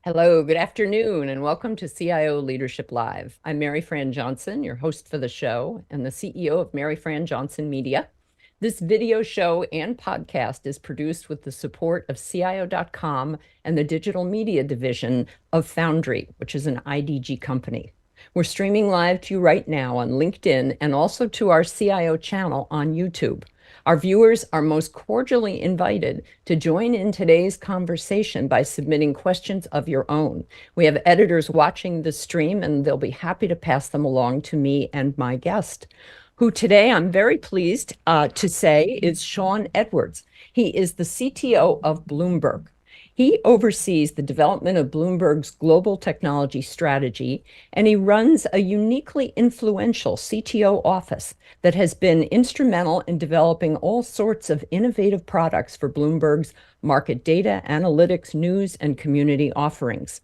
Hello, good afternoon, and welcome to CIO Leadership Live. I'm Maryfran Johnson, your host for the show, and the CEO of Maryfran Johnson Media. This video show and podcast is produced with the support of CIO.com and the digital media division of Foundry, which is an IDG company. We're streaming live to you right now on LinkedIn and also to our CIO channel on YouTube. Our viewers are most cordially invited to join in today's conversation by submitting questions of your own. We have editors watching the stream, and they'll be happy to pass them along to me and my guest, who today I'm very pleased to say is Shawn Edwards. He is the CTO of Bloomberg. He oversees the development of Bloomberg's global technology strategy, and he runs a uniquely influential CTO office that has been instrumental in developing all sorts of innovative products for Bloomberg's market data, analytics, news, and community offerings.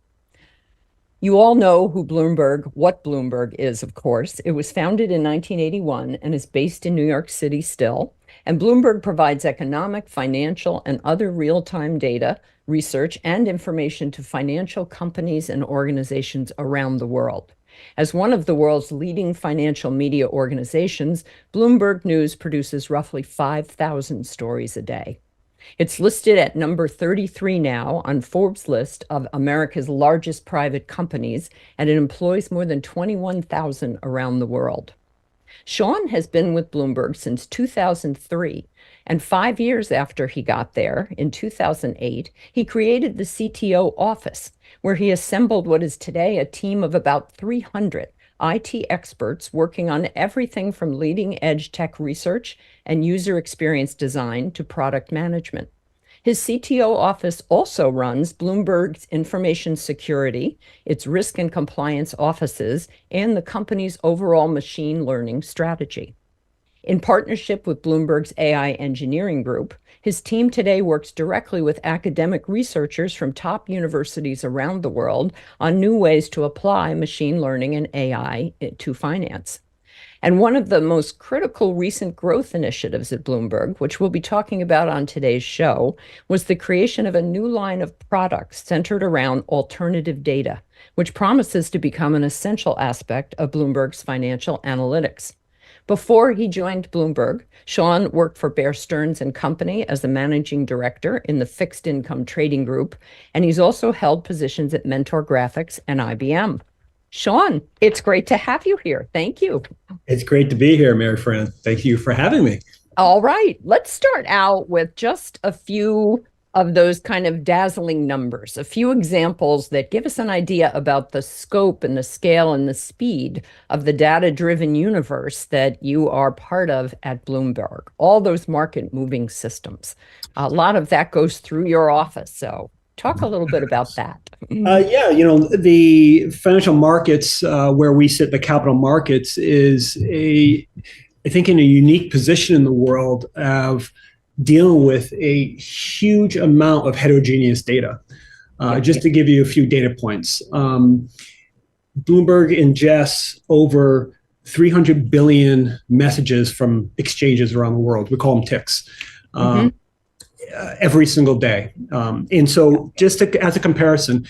You all know what Bloomberg is, of course. It was founded in 1981 and is based in New York City still. And Bloomberg provides economic, financial, and other real-time data, research, and information to financial companies and organizations around the world. As one of the world's leading financial media organizations, Bloomberg News produces roughly 5,000 stories a day. It's listed at number 33 now on Forbes' list of America's largest private companies, and it employs more than 21,000 around the world. Shawn has been with Bloomberg since 2003, and 5 years after he got there, in 2008, he created the CTO office, where he assembled what is today a team of about 300 IT experts working on everything from leading-edge tech research and user experience design to product management. His CTO office also runs Bloomberg's information security, its risk and compliance offices, and the company's overall machine learning strategy. In partnership with Bloomberg's AI engineering group, his team today works directly with academic researchers from top universities around the world on new ways to apply machine learning and AI to finance. And one of the most critical recent growth initiatives at Bloomberg, which we'll be talking about on today's show, was the creation of a new line of products centered around alternative data, which promises to become an essential aspect of Bloomberg's financial analytics. Before he joined Bloomberg, Shawn worked for Bear Stearns and Company as the managing director in the fixed income trading group, and he's also held positions at Mentor Graphics and IBM. Shawn, it's great to have you here. Thank you. It's great to be here, Maryfran. Thank you for having me. All right, let's start out with just a few of those kind of dazzling numbers, a few examples that give us an idea about the scope and the scale and the speed of the data-driven universe that you are part of at Bloomberg, all those market-moving systems. A lot of that goes through your office, so talk a little bit about that. Yeah, the financial markets where we sit, the capital markets, is I think in a unique position in the world of dealing with a huge amount of heterogeneous data. Just to give you a few data points, Bloomberg ingests over 300 billion messages from exchanges around the world. We call them ticks. Every single day. And so just as a comparison,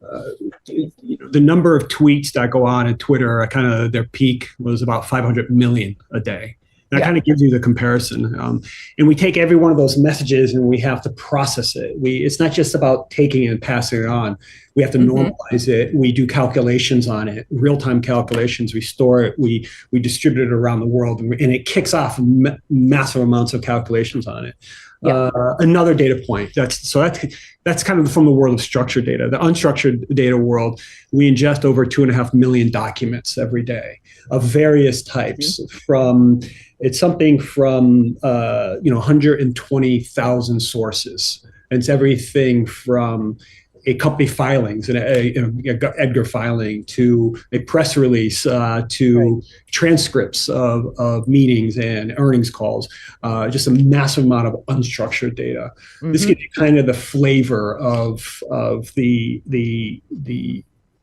the number of tweets that go on Twitter, their peak was about 500 million a day. That kind of gives you the comparison. And we take every one of those messages and we have to process it. It's not just about taking it and passing it on. We have to normalize it. We do calculations on it, real-time calculations. We store it. We distribute it around the world, and it kicks off massive amounts of calculations on it. Another data point. That's kind of from the world of structured data. The unstructured data world, we ingest over 2.5 million documents every day of various types. It's something from 120,000 sources. And it's everything from a company filings and a Edgar filing to a press release to transcripts of meetings and earnings calls, just a massive amount of unstructured data. This gives you kind of the flavor of the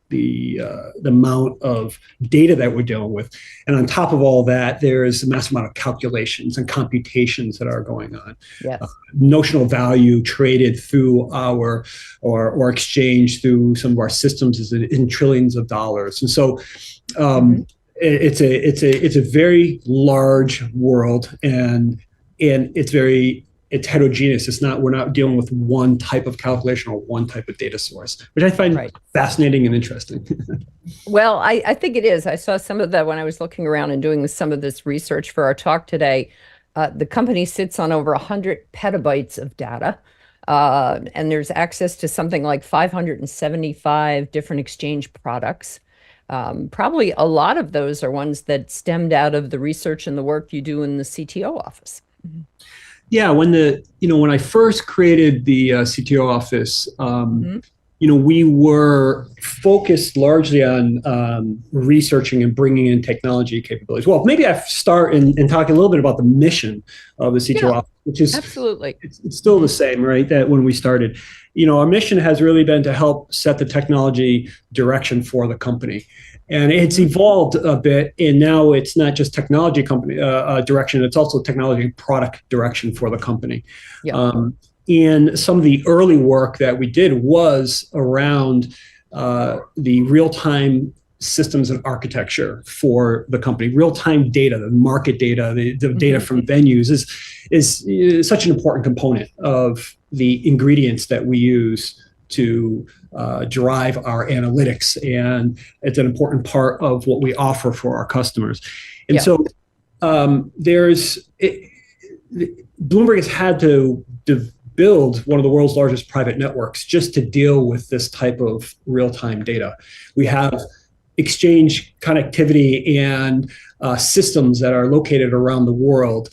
the amount of data that we're dealing with. And on top of all that, there is a massive amount of calculations and computations that are going on. Yes. Notional value traded through our or exchanged through some of our systems is in trillions of dollars. And so it's a very large world, and it's heterogeneous. We're not dealing with one type of calculation or one type of data source, which I find fascinating and interesting. Well, I think it is. I saw some of that when I was looking around and doing some of this research for our talk today. The company sits on over 100 petabytes of data, and there's access to something like 575 different exchange products. Probably a lot of those are ones that stemmed out of the research and the work you do in the CTO office. Yeah, when I first created the CTO office, we were focused largely on researching and bringing in technology capabilities. Well, maybe I start in talking a little bit about the mission of the CTO office, which is absolutely it's still the same, right? That when we started, our mission has really been to help set the technology direction for the company. And it's evolved a bit, and now it's not just technology company direction; it's also technology product direction for the company. Yeah. And some of the early work that we did was around the real-time systems and architecture for the company. Real-time data, the market data, the data from venues is such an important component of the ingredients that we use to drive our analytics, and it's an important part of what we offer for our customers. And so Bloomberg has had to build one of the world's largest private networks just to deal with this type of real-time data. We have exchange connectivity and systems that are located around the world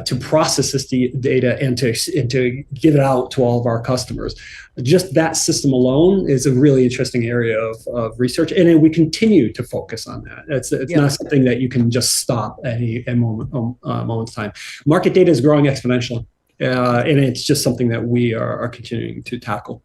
to process this data and to give it out to all of our customers. Just that system alone is a really interesting area of research, and then we continue to focus on that. It's not something that you can just stop at any moment's time. Market data is growing exponentially, and it's just something that we are continuing to tackle.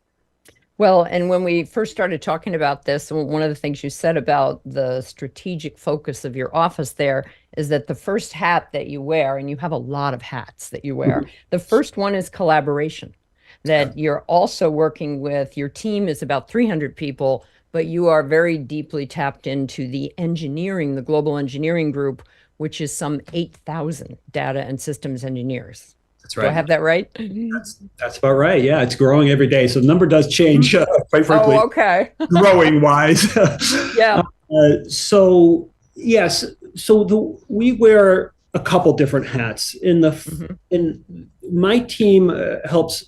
Well, and when we first started talking about this, one of the things you said about the strategic focus of your office there is that the first hat that you wear, and you have a lot of hats that you wear, the first one is collaboration, that you're also working with, your team is about 300 people, but you are very deeply tapped into the engineering, the global engineering group, which is some 8,000 data and systems engineers. That's right. Do I have that right? That's about right. Yeah, it's growing every day. So the number does change, quite frankly. Oh, okay. Growing wise. Yeah. So yes. So we wear a couple different hats. In my team helps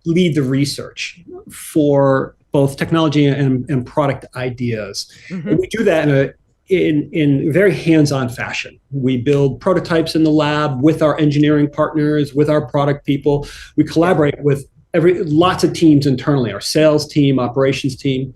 lead the research for both technology and product ideas. And we do that in very hands-on fashion. We build prototypes in the lab with our engineering partners, with our product people. We collaborate with lots of teams internally, our sales team, operations team.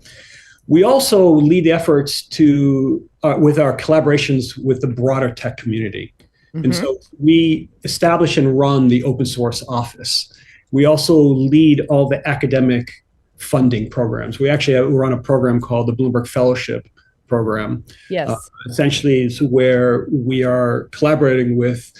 We also lead the efforts with our collaborations with the broader tech community. And so we establish and run the open source office. We also lead all the academic funding programs. We actually run a program called the Bloomberg Fellowship program. Yes. Essentially, it's where we are collaborating with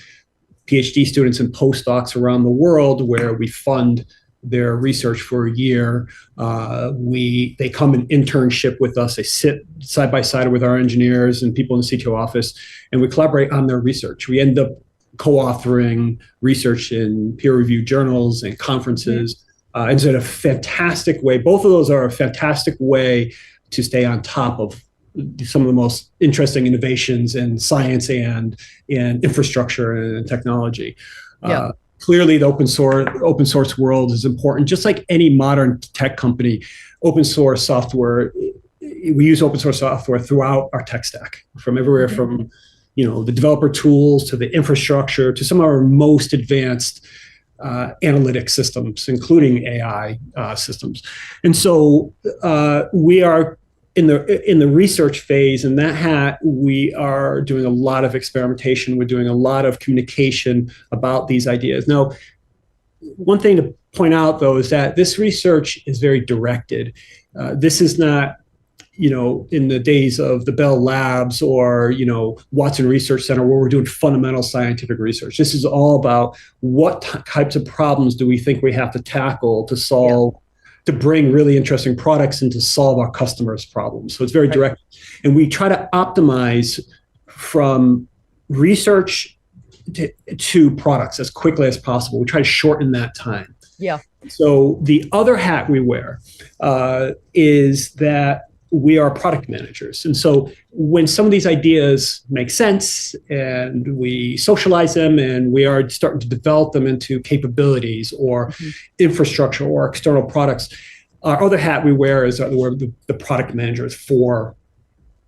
PhD students and postdocs around the world, where we fund their research for a year. They come in internship with us. They sit side by side with our engineers and people in the CTO office, and we collaborate on their research. We end up co-authoring research in peer-reviewed journals and conferences. It's in a fantastic way. Both of those are a fantastic way to stay on top of some of the most interesting innovations in science and infrastructure and technology. Clearly, the open source world is important. Just like any modern tech company, open source software, we use open source software throughout our tech stack, from everywhere from the developer tools to the infrastructure to some of our most advanced analytic systems, including AI systems. And so we are in the research phase. In that hat, we are doing a lot of experimentation. We're doing a lot of communication about these ideas. Now, one thing to point out, though, is that this research is very directed. This is not in the days of the Bell Labs or, Watson Research Center, where we're doing fundamental scientific research. This is all about what types of problems do we think we have to tackle to solve, to bring really interesting products and to solve our customers' problems. So it's very direct. And we try to optimize from research to products as quickly as possible. We try to shorten that time. Yeah. So the other hat we wear is that we are product managers. And so when some of these ideas make sense and we socialize them and we are starting to develop them into capabilities or infrastructure or external products, our other hat we wear is we're the product managers for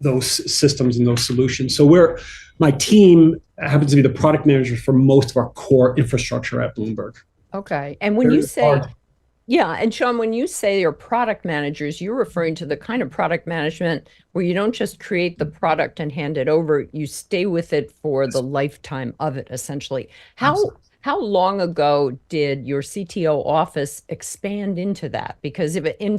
those systems and those solutions. So my team happens to be the product manager for most of our core infrastructure at Bloomberg. Okay. And when you say, and Shawn, when you say you're product managers, you're referring to the kind of product management where you don't just create the product and hand it over, you stay with it for the lifetime of it, essentially. How long ago did your CTO office expand into that? Because in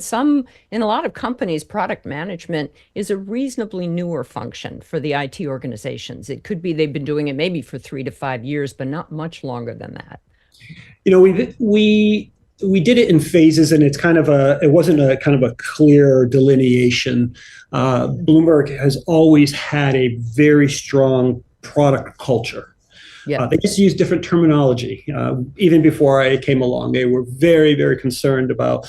a lot of companies, product management is a reasonably newer function for the IT organizations. It could be they've been doing it maybe for 3 to 5 years, but not much longer than that. We did it in phases, and it wasn't a kind of a clear delineation. Bloomberg has always had a very strong product culture. Yeah. They just use different terminology. Even before I came along, they were very, very concerned about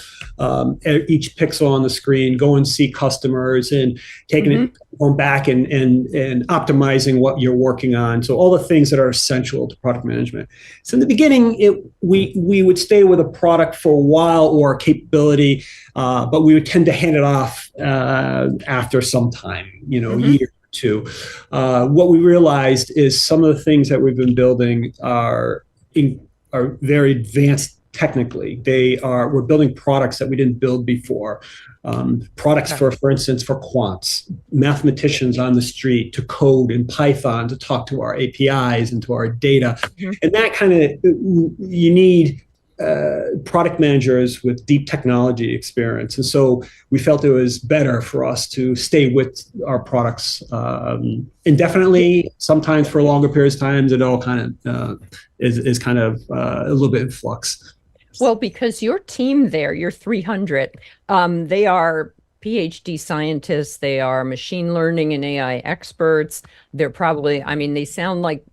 each pixel on the screen, go and see customers and taking it going back and optimizing what you're working on. So all the things that are essential to product management. So in the beginning, we would stay with a product for a while or a capability, but we would tend to hand it off after some time, year. What we realized is some of the things that we've been building are very advanced technically. We're building products that we didn't build before. Products for instance, for quants, mathematicians on the street to code in Python to talk to our APIs and to our data. And that you need product managers with deep technology experience. And so we felt it was better for us to stay with our products indefinitely, sometimes for longer periods of time. It all is kind of a little bit in flux. Well, because your team there, your 300, they are PhD scientists, they are machine learning and AI experts. They're probably, they sound like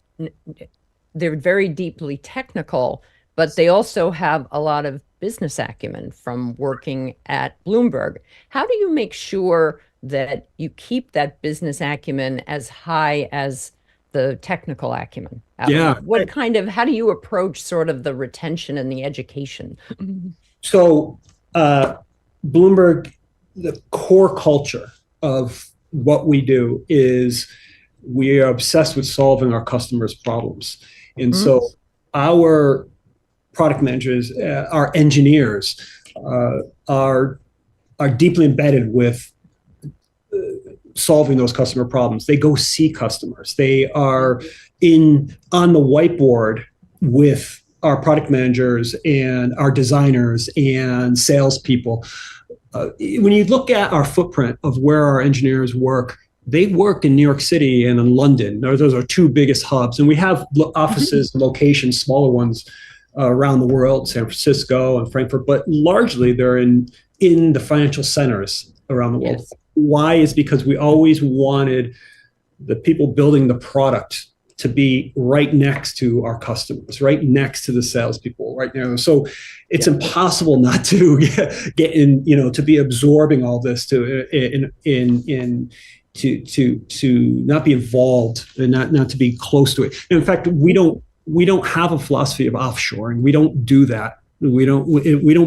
they're very deeply technical, but they also have a lot of business acumen from working at Bloomberg. How do you make sure that you keep that business acumen as high as the technical acumen? Yeah. How do you approach sort of the retention and the education? So Bloomberg, the core culture of what we do is we are obsessed with solving our customers' problems. And so our product managers, our engineers are deeply embedded with solving those customer problems. They go see customers. They are on the whiteboard with our product managers and our designers and salespeople. When you look at our footprint of where our engineers work, they work in New York City and in London. Those are 2 biggest hubs. And we have offices and locations, smaller ones, around the world, San Francisco and Frankfurt, but largely they're in the financial centers around the world. Yes. Why? Is because we always wanted the people building the product to be right next to our customers, right next to the salespeople, right now. So it's impossible not to get in, to be absorbing all this, to not be involved and not to be close to it. And in fact, we don't have a philosophy of offshoring. We don't do that. We don't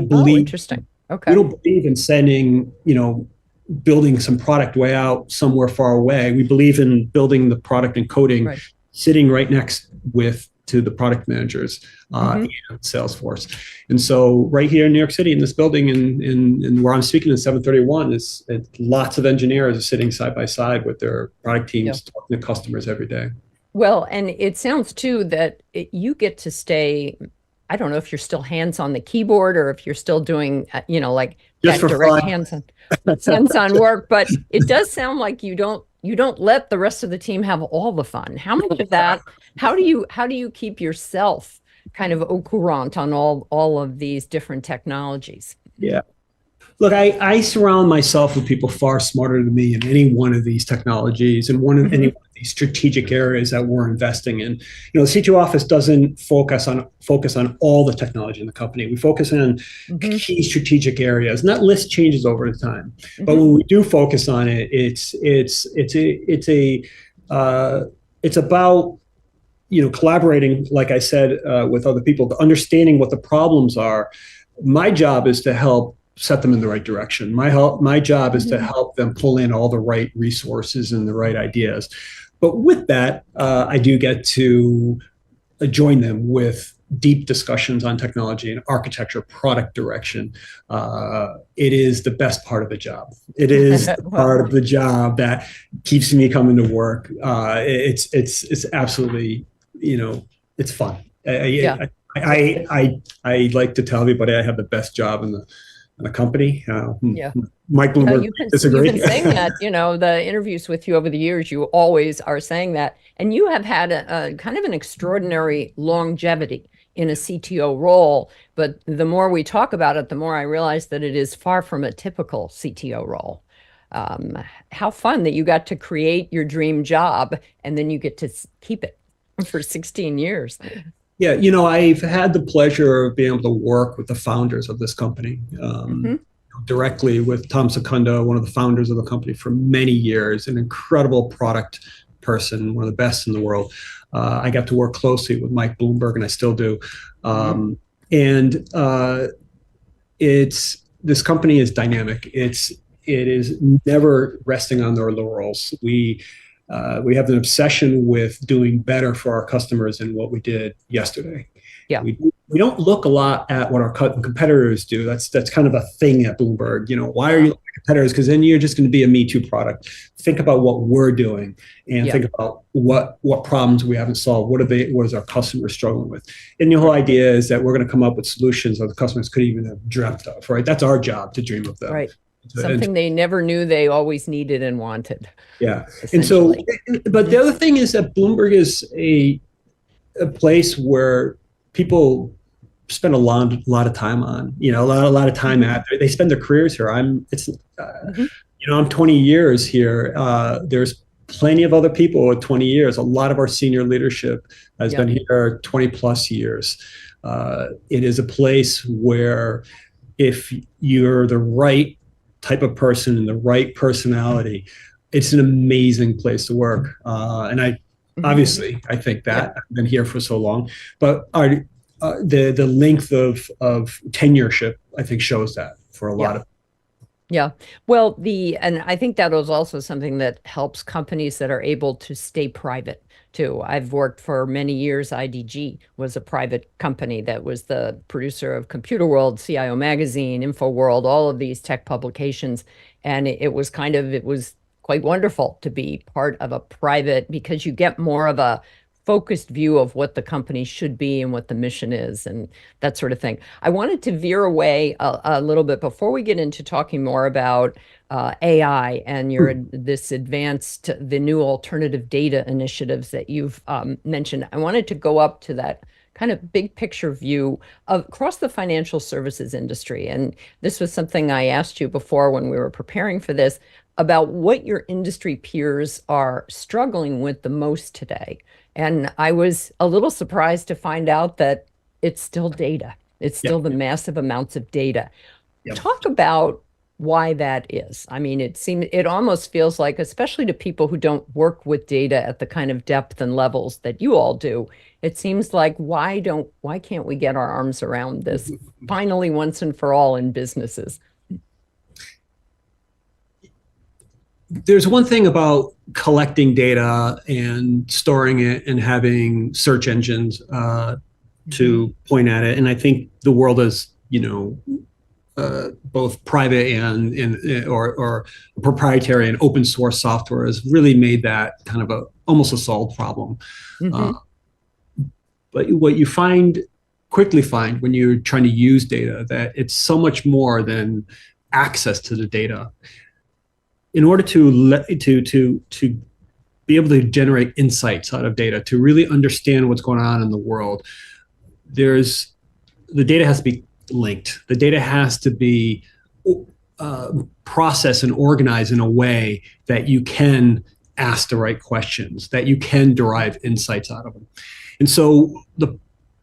believe. Oh, interesting. Okay. We don't believe in sending, building some product way out somewhere far away. We believe in building the product and coding, sitting right next to the product managers and Salesforce. And so right here in New York City, in this building, and where I'm speaking in 731, is lots of engineers are sitting side by side with their product teams, talking to customers every day. Well, and it sounds too that you get to stay, I don't know if you're still hands on the keyboard or if you're still doing, like just that for direct fun. hands-on work. But it does sound like you don't let the rest of the team have all the fun. How much of that? How do you keep yourself kind of au courant on all of these different technologies? Yeah. Look, I surround myself with people far smarter than me in any one of these technologies and any one of these strategic areas that we're investing in. The CTO office doesn't focus on all the technology in the company. We focus on key strategic areas, and that list changes over the time. But when we do focus on it, it's about collaborating, like I said, with other people, understanding what the problems are. My job is to help set them in the right direction. My job is to help them pull in all the right resources and the right ideas. But with that, I do get to join them with deep discussions on technology and architecture, product direction. It is the best part of the job. It is the part of the job that keeps me coming to work. It's absolutely, it's fun. I like to tell everybody I have the best job in the company. Mike Bloomberg disagree. You've been saying that, the interviews with you over the years, you always are saying that. And you have had a kind of an extraordinary longevity in a CTO role. But the more we talk about it, the more I realize that it is far from a typical CTO role. How fun that you got to create your dream job and then you get to keep it for 16 years. Yeah, I've had the pleasure of being able to work with the founders of this company, directly with Tom Secundo, one of the founders of the company for many years, an incredible product person, one of the best in the world. I got to work closely with Mike Bloomberg, and I still do. This company is dynamic. It is never resting on their laurels. We have an obsession with doing better for our customers than what we did yesterday. Yeah. We don't look a lot at what our competitors do. That's kind of a thing at Bloomberg. Why are you looking at competitors? Because then you're just going to be a Me Too product. Think about what we're doing and think about what problems we haven't solved. What is our customers struggling with? And the whole idea is that we're going to come up with solutions that the customers could even have dreamt of. Right? That's our job, to dream of them. Right. Something they never knew they always needed and wanted. Yeah. And so, but the other thing is that Bloomberg is a place where people spend a lot of time on, a lot of time at. They spend their careers here. I'm 20 years here. There's plenty of other people with 20 years. A lot of our senior leadership has been here 20 plus years. It is a place where if you're the right type of person and the right personality, it's an amazing place to work. And I think that I've been here for so long, but the length of tenureship, I think, shows that for a lot of. Yeah. Well, and I think that is also something that helps companies that are able to stay private too. I've worked for many years. IDG was a private company that was the producer of Computer World, CIO Magazine, InfoWorld, all of these tech publications. And it was quite wonderful to be part of a private, because you get more of a focused view of what the company should be and what the mission is and that sort of thing. I wanted to veer away a little bit before we get into talking more about AI and the new alternative data initiatives that you've mentioned. I wanted to go up to that kind of big picture view across the financial services industry. And this was something I asked you before when we were preparing for this, about what your industry peers are struggling with the most today. And I was a little surprised to find out that it's still data. It's still the massive amounts of data. Talk about why that is. I mean, it almost feels like, especially to people who don't work with data at the kind of depth and levels that you all do, it seems like, why can't we get our arms around this finally once and for all in businesses? There's one thing about collecting data and storing it and having search engines to point at it. And I think the world is, both private or proprietary and open source software has really made that kind of almost a solved problem. But what you quickly find when you're trying to use data, that it's so much more than access to the data. In order to be able to generate insights out of data, to really understand what's going on in the world, the data has to be linked. The data has to be processed and organized in a way that you can ask the right questions, that you can derive insights out of them. And so the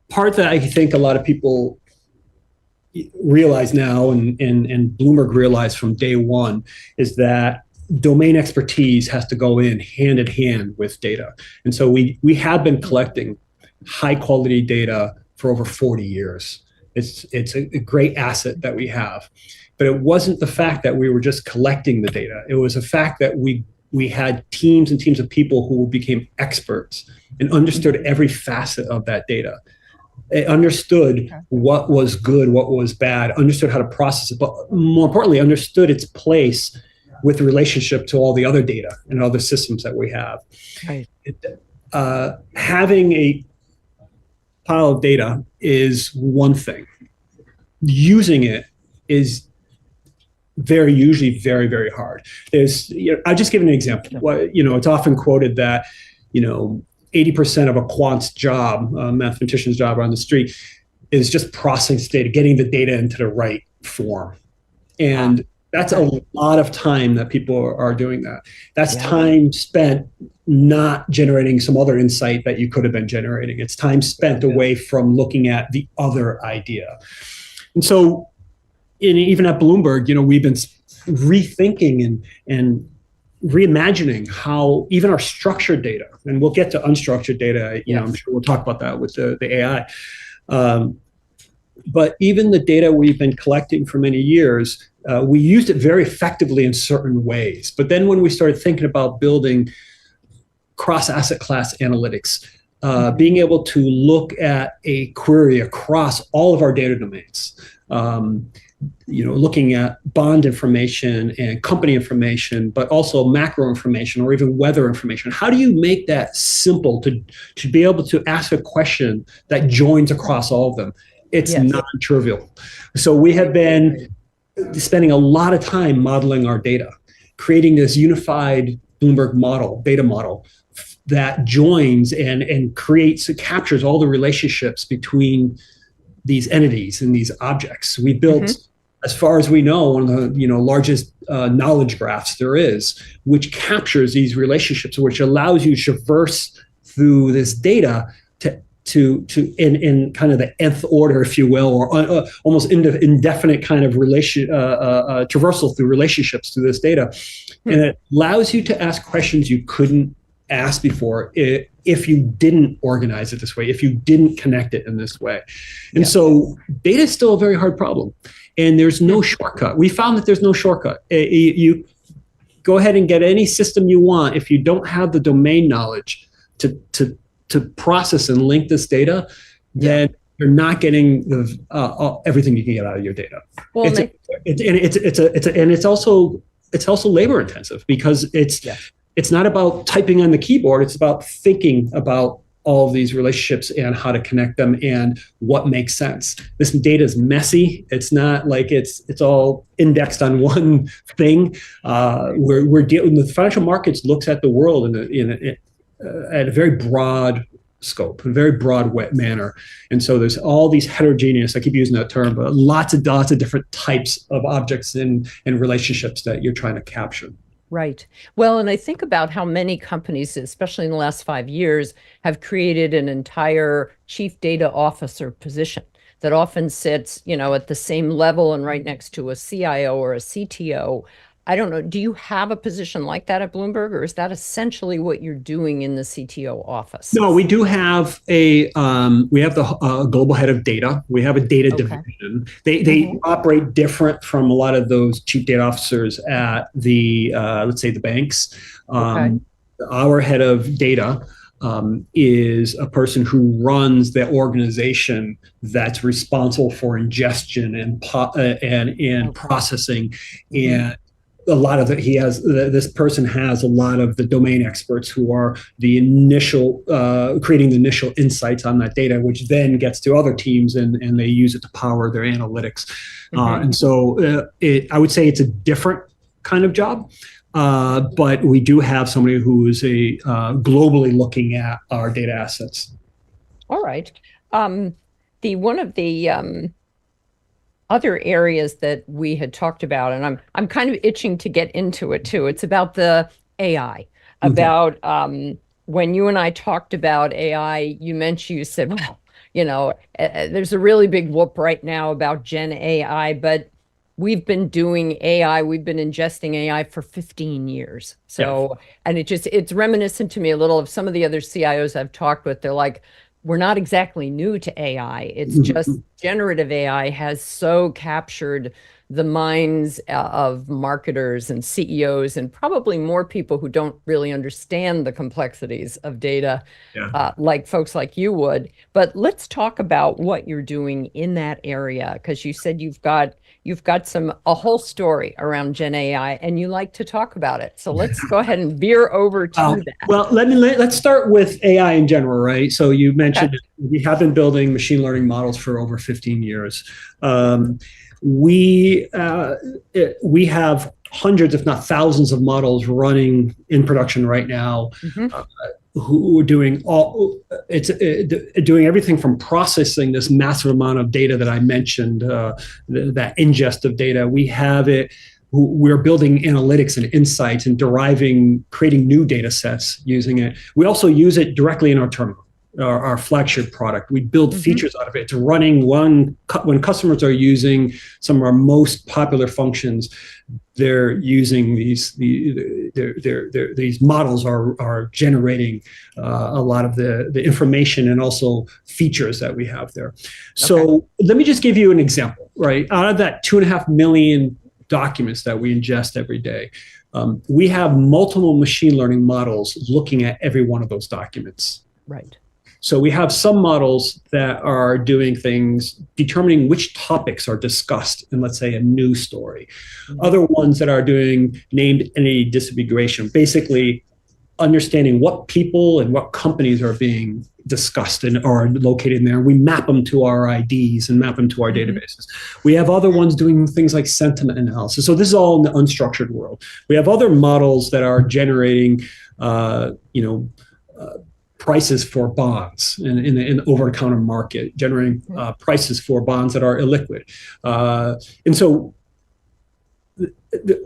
part that I think a lot of people realize now, and Bloomberg realized from day one, is that domain expertise has to go in hand with data. And so we have been collecting high quality data for over 40 years. It's a great asset that we have. But it wasn't the fact that we were just collecting the data. It was the fact that we had teams and teams of people who became experts and understood every facet of that data. It understood what was good, what was bad, understood how to process it, but more importantly, understood its place with relationship to all the other data and other systems that we have. Right. Having a pile of data is one thing. Using it is usually very, very hard. I'll just give an example. It's often quoted that, 80% of a quant's job, a mathematician's job on the street, is just processing data, getting the data into the right form. And that's a lot of time that people are doing that. That's time spent not generating some other insight that you could have been generating. It's time spent away from looking at the other idea. And so even at Bloomberg, we've been rethinking and reimagining how even our structured data, and we'll get to unstructured data, I'm sure we'll talk about that with the AI. But even the data we've been collecting for many years, we used it very effectively in certain ways. But then when we started thinking about building cross-asset class analytics, being able to look at a query across all of our data domains, looking at bond information and company information, but also macro information or even weather information. How do you make that simple to be able to ask a question that joins across all of them? It's non-trivial. So we have been spending a lot of time modeling our data, creating this unified Bloomberg model, data model, that joins and captures all the relationships between these entities and these objects. We built, as far as we know, one of the largest knowledge graphs there is, which captures these relationships, which allows you to traverse through this data to in kind of the nth order, if you will, or almost indefinite kind of traversal through relationships through this data. And it allows you to ask questions you couldn't ask before if you didn't organize it this way, if you didn't connect it in this way. And so data is still a very hard problem. And there's no shortcut. We found that there's no shortcut. You go ahead and get any system you want. If you don't have the domain knowledge to process and link this data, then you're not getting everything you can get out of your data. Well, it's also labor intensive because it's not about typing on the keyboard. It's about thinking about all of these relationships and how to connect them and what makes sense. This data is messy. It's not like it's all indexed on one thing. We're dealing. The financial markets looks at the world at a very broad scope, a very broad manner. And so there's all these heterogeneous, I keep using that term, but lots of different types of objects and relationships that you're trying to capture. Right. Well, and I think about how many companies, especially in the last 5 years, have created an entire chief data officer position that often sits, at the same level and right next to a CIO or a CTO. I don't know. Do you have a position like that at Bloomberg, or is that essentially what you're doing in the CTO office? No, we do have we have the global head of data. We have a data division. They operate different from a lot of those chief data officers at the, let's say, the banks. Our head of data is a person who runs the organization that's responsible for ingestion and processing and a lot of it, this person has a lot of the domain experts who are the initial creating the initial insights on that data, which then gets to other teams and they use it to power their analytics. And so I would say it's a different kind of job. But we do have somebody who is globally looking at our data assets. All right. One of the other areas that we had talked about, and I'm kind of itching to get into it too. It's about the AI. About when you and I talked about AI, you said, well, there's a really big whoop right now about genAI, but we've been doing AI, we've been ingesting AI for 15 years. So, and it's reminiscent to me a little of some of the other CIOs I've talked with. They're like, we're not exactly new to AI. It's just generative AI has so captured the minds of marketers and CEOs and probably more people who don't really understand the complexities of data, like folks like you would. But let's talk about what you're doing in that area, because you said you've got a whole story around genAI and you like to talk about it. So let's go ahead and veer over to that. Well, let's start with AI in general, right? So you mentioned we have been building machine learning models for over 15 years. We have hundreds, if not thousands, of models running in production right now, who are doing doing everything from processing this massive amount of data that I mentioned, that ingest of data. We have it. We're building analytics and insights and creating new data sets using it. We also use it directly in our terminal. Our flagship product. We build features out of it. It's running when customers are using some of our most popular functions, they're using these models are generating a lot of the information and also features that we have there. So let me just give you an example, right? Out of that 2.5 million documents that we ingest every day, we have multiple machine learning models looking at every one of those documents. Right. So we have some models that are doing things, determining which topics are discussed in, let's say, a news story. Other ones that are doing named entity disambiguation, basically understanding what people and what companies are being discussed and are located in there. We map them to our IDs and map them to our databases. We have other ones doing things like sentiment analysis. So this is all in the unstructured world. We have other models that are generating, prices for bonds in the over-the-counter market, generating prices for bonds that are illiquid. And so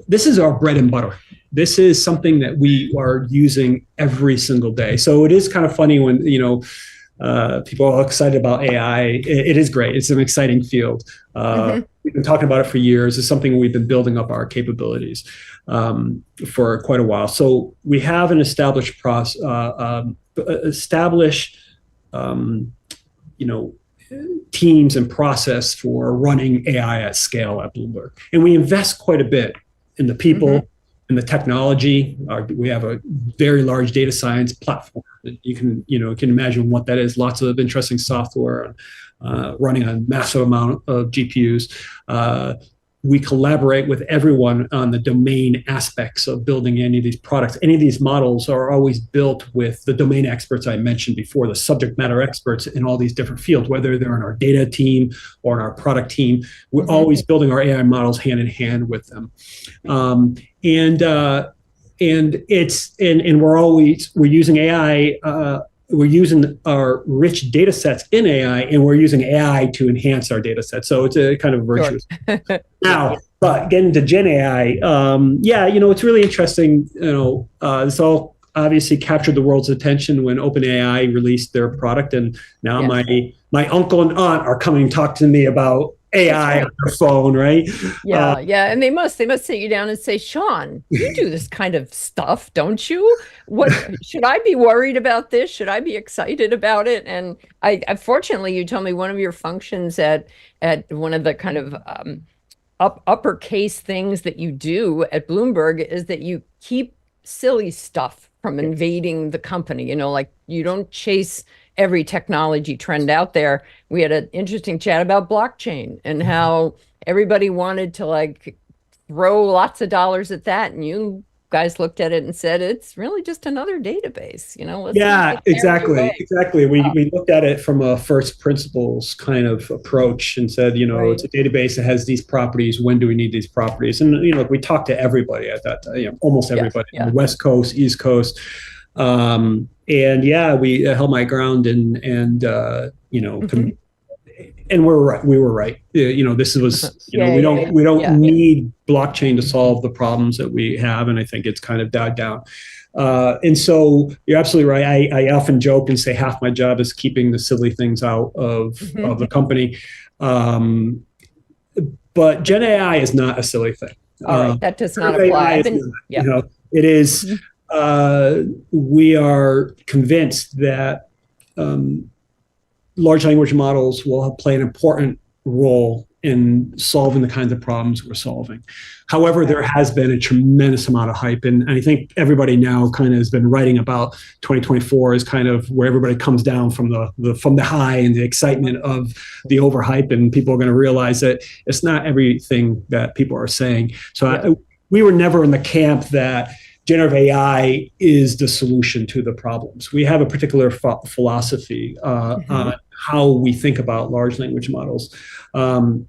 this is our bread and butter. This is something that we are using every single day. So it is kind of funny when, people are excited about AI. It is great. It's an exciting field. We've been talking about it for years. It's something we've been building up our capabilities for quite a while. So we have an established teams and process for running AI at scale at Bloomberg. And we invest quite a bit in the people, in the technology. We have a very large data science platform. You can imagine what that is. Lots of interesting software running on a massive amount of GPUs. We collaborate with everyone on the domain aspects of building any of these products. Any of these models are always built with the domain experts I mentioned before, the subject matter experts in all these different fields, whether they're in our data team or in our product team. We're always building our AI models hand in hand with them. We're using AI. We're using our rich data sets in AI, and we're using AI to enhance our data sets. So it's a kind of virtuous. Now, but getting to genAI, it's really interesting. This all obviously captured the world's attention when OpenAI released their product, and now my uncle and aunt are coming to talk to me about AI on their phone, right? And they must sit you down and say, Shawn, you do this kind of stuff, don't you? What should I be worried about this? Should I be excited about it? And I fortunately, you told me one of your functions at one of the kind of uppercase things that you do at Bloomberg is that you keep silly stuff from invading the company. Like you don't chase every technology trend out there. We had an interesting chat about blockchain and how everybody wanted to throw lots of dollars at that, and you guys looked at it and said, it's really just another database, let's not get carried away. Exactly. We looked at it from a first principles kind of approach and said, Right. it's a database that has these properties. When do we need these properties? And, we talked to everybody at that time, almost everybody on the West Coast, East Coast. And we held my ground and and we were right. This was, we don't need blockchain to solve the problems that we have. And I think it's kind of died down. And so you're absolutely right. I often joke and say half my job is keeping the silly things out of the company. But genAI is not a silly thing. All right, that does not apply. It is. We are convinced that large language models will play an important role in solving the kinds of problems we're solving. However, there has been a tremendous amount of hype, and I think everybody now kind of has been writing about 2024 as kind of where everybody comes down from the high and the excitement of the overhype, and people are going to realize that it's not everything that people are saying. So we were never in the camp that generative AI is the solution to the problems. We have a particular philosophy on how we think about large language models. First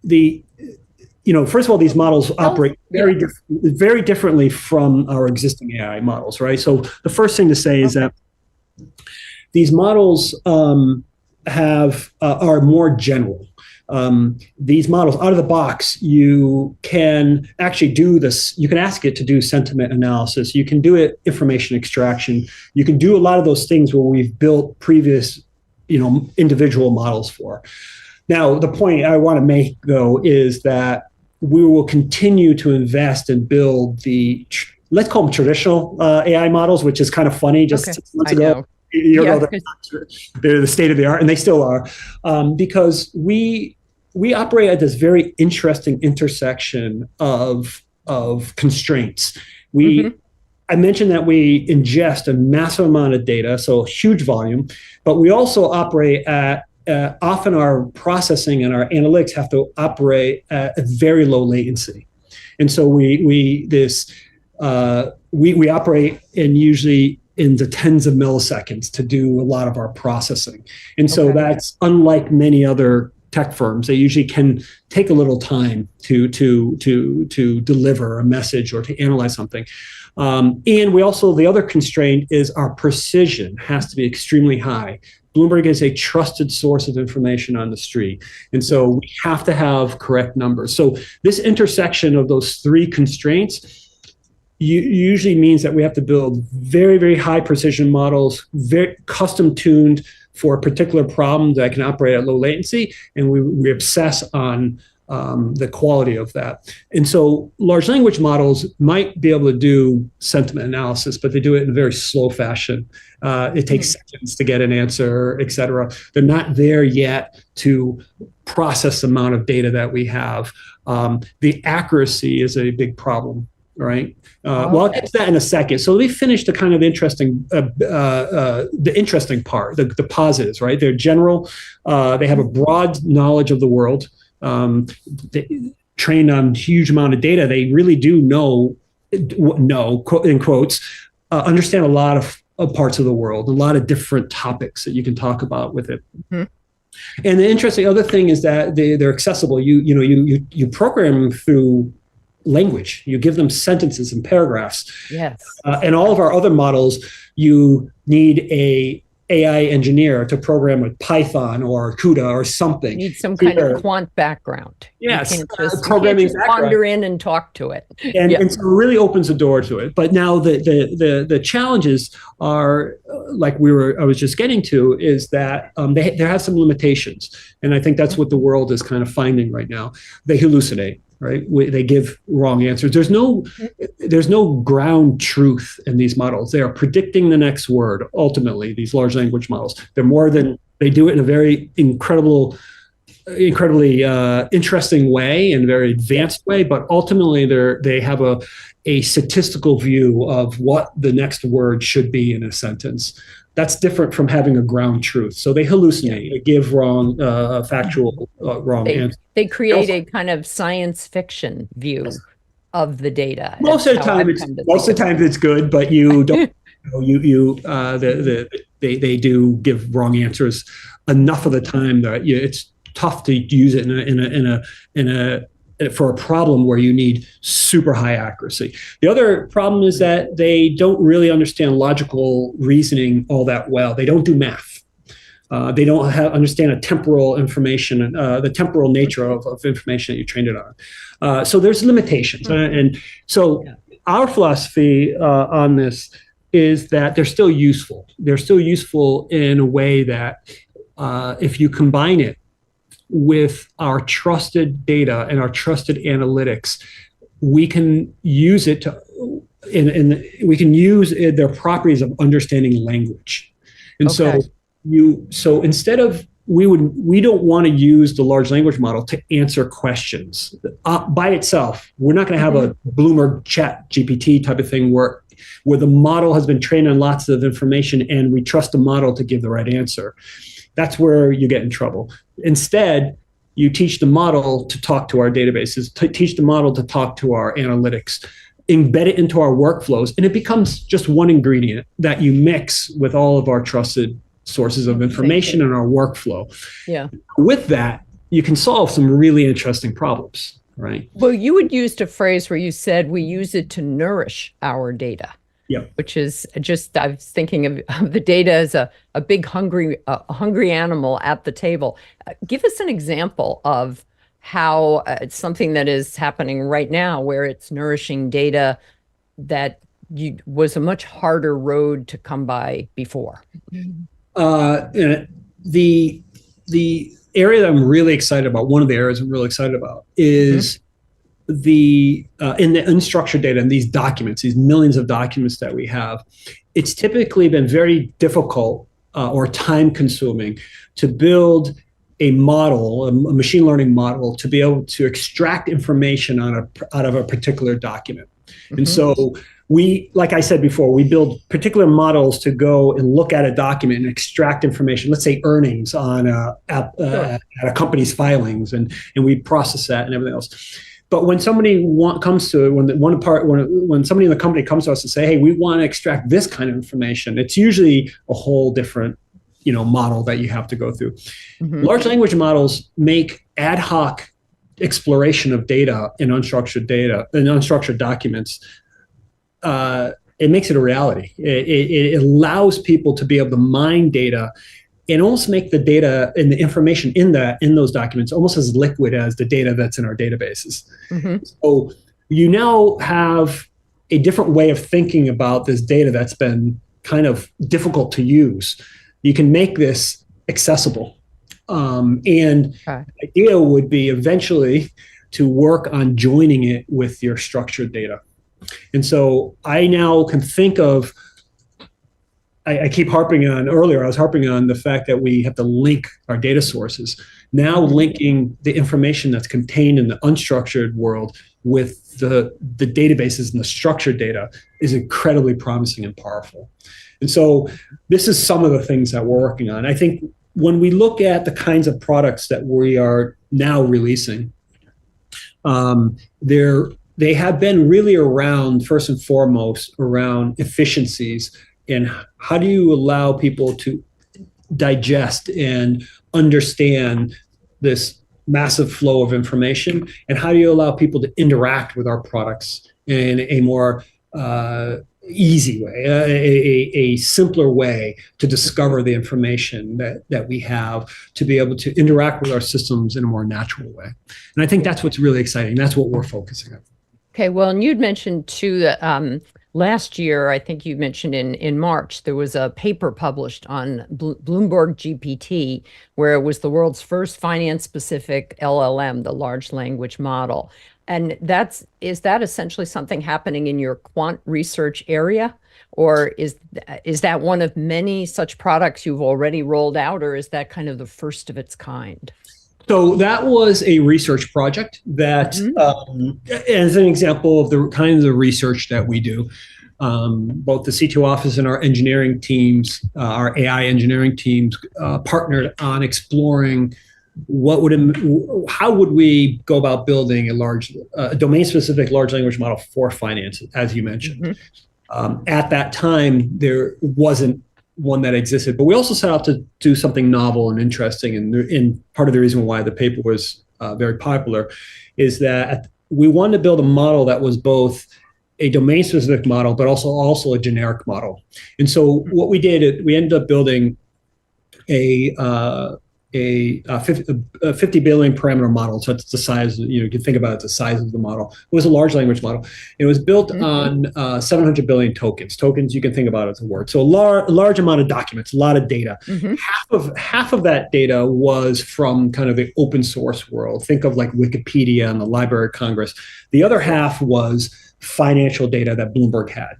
of all, these models operate very differently from our existing AI models, right? So the first thing to say is that these models are more general. These models out of the box, you can actually do this. You can ask it to do sentiment analysis. You can do information extraction. You can do a lot of those things where we've built previous, individual models for. Now, the point I want to make, though, is that we will continue to invest and build let's call them traditional AI models, which is kind of funny. Just 6 months ago, they're the state of the art, and they still are, because we operate at this very interesting intersection of constraints. I mentioned that we ingest a massive amount of data, so huge volume, but we also operate at often our processing and our analytics have to operate at a very low latency, and so we operate usually in the tens of milliseconds to do a lot of our processing, and so that's unlike many other tech firms. They usually can take a little time to deliver a message or to analyze something. And the other constraint is our precision has to be extremely high. Bloomberg is a trusted source of information on the street. And so we have to have correct numbers. So this intersection of those three constraints usually means that we have to build very, very high precision models, very custom tuned for a particular problem that can operate at low latency. And we obsess on the quality of that. And so large language models might be able to do sentiment analysis, but they do it in a very slow fashion. It takes seconds to get an answer, et cetera. They're not there yet to process the amount of data that we have. The accuracy is a big problem, right? Well, I'll get to that in a second. So let me finish the kind of interesting, the interesting part, the positives, right? They're general. They have a broad knowledge of the world. They trained on huge amount of data. They really do know, in quotes, understand a lot of parts of the world, a lot of different topics that you can talk about with it. And the interesting other thing is that they're accessible. You program them through language. You give them sentences and paragraphs. Yes. And all of our other models, you need a AI engineer to program with Python or CUDA or something. You need some kind of quant background. Yes, you can't just wander in and talk to it. And so it really opens the door to it. But now the challenges are, like I was just getting to, is that there have some limitations. And I think that's what the world is kind of finding right now. They hallucinate. Right? They give wrong answers. There's no ground truth in these models. They are predicting the next word. Ultimately, these large language models, they do it in a very incredibly interesting way and very advanced way. But ultimately, they have a statistical view of what the next word should be in a sentence. That's different from having a ground truth. So they hallucinate. They give wrong, factual, wrong answers. They create a kind of science fiction view. of the data. Most of the time it's good, but you don't. They do give wrong answers enough of the time that it's tough to use it for a problem where you need super high accuracy. The other problem is that they don't really understand logical reasoning all that well. They don't do math. They don't understand a temporal information, the temporal nature of information that you trained it on. So there's limitations. And so our philosophy on this is that they're still useful. They're still useful in a way that if you combine it with our trusted data and our trusted analytics, we can use it to, we can use their properties of understanding language. And so instead of, we don't want to use the large language model to answer questions by itself. We're not going to have a Bloomberg chat GPT type of thing where the model has been trained on lots of information and we trust the model to give the right answer. That's where you get in trouble. Instead, you teach the model to talk to our databases, teach the model to talk to our analytics, embed it into our workflows, and it becomes just one ingredient that you mix with all of our trusted sources of information in our workflow. Yeah. With that, you can solve some really interesting problems, right? Well, you had used a phrase where you said we use it to nourish our data. Yeah. Which is just, I was thinking of the data as a big hungry animal at the table. Give us an example of how it's something that is happening right now where it's nourishing data that was a much harder road to come by before. The area that I'm really excited about, one of the areas I'm really excited about is in the unstructured data and these documents, these millions of documents that we have. It's typically been very difficult or time consuming to build a model, a machine learning model, to be able to extract information out of a particular document. And so like I said before, we build particular models to go and look at a document and extract information, let's say earnings on at a company's filings, and we process that and everything else. But when somebody comes to when somebody in the company comes to us and say, hey, we want to extract this kind of information, it's usually a whole different model that you have to go through. Large language models make ad hoc exploration of data in unstructured documents. It makes it a reality. It allows people to be able to mine data and almost make the data and the information in those documents almost as liquid as the data that's in our databases. So you now have a different way of thinking about this data that's been kind of difficult to use. You can make this accessible. The idea would be eventually to work on joining it with your structured data. And so I now can think of, I keep harping on earlier, I was harping on the fact that we have to link our data sources. Now linking the information that's contained in the unstructured world with the databases and the structured data is incredibly promising and powerful. And so this is some of the things that we're working on. I think when we look at the kinds of products that we are now releasing, they have been really around, first and foremost, around efficiencies. And how do you allow people to digest and understand this massive flow of information? And how do you allow people to interact with our products in a more easy way, a simpler way to discover the information that we have, to be able to interact with our systems in a more natural way? And I think that's what's really exciting. That's what we're focusing on. Okay, well, and you'd mentioned too that last year, I think you mentioned in March, there was a paper published on Bloomberg GPT, where it was the world's first finance-specific LLM, the large language model. And is that essentially something happening in your quant research area? Or is that one of many such products you've already rolled out, or is that kind of the first of its kind? So that was a research project that, as an example of the kinds of research that we do, both the CTO office and our engineering teams, our AI engineering teams, partnered on exploring how would we go about building a domain-specific large language model for finance, as you mentioned. At that time, there wasn't one that existed, but we also set out to do something novel and interesting. And part of the reason why the paper was very popular is that we wanted to build a model that was both a domain-specific model, but also a generic model. And so what we did, we ended up building a 50 billion parameter model. So it's the size, you can think about it, the size of the model. It was a large language model. It was built on 700 billion tokens. Tokens, you can think about it as a word. So a large amount of documents, a lot of data. Half of that data was from kind of the open source world. Think of like Wikipedia and the Library of Congress. The other half was financial data that Bloomberg had.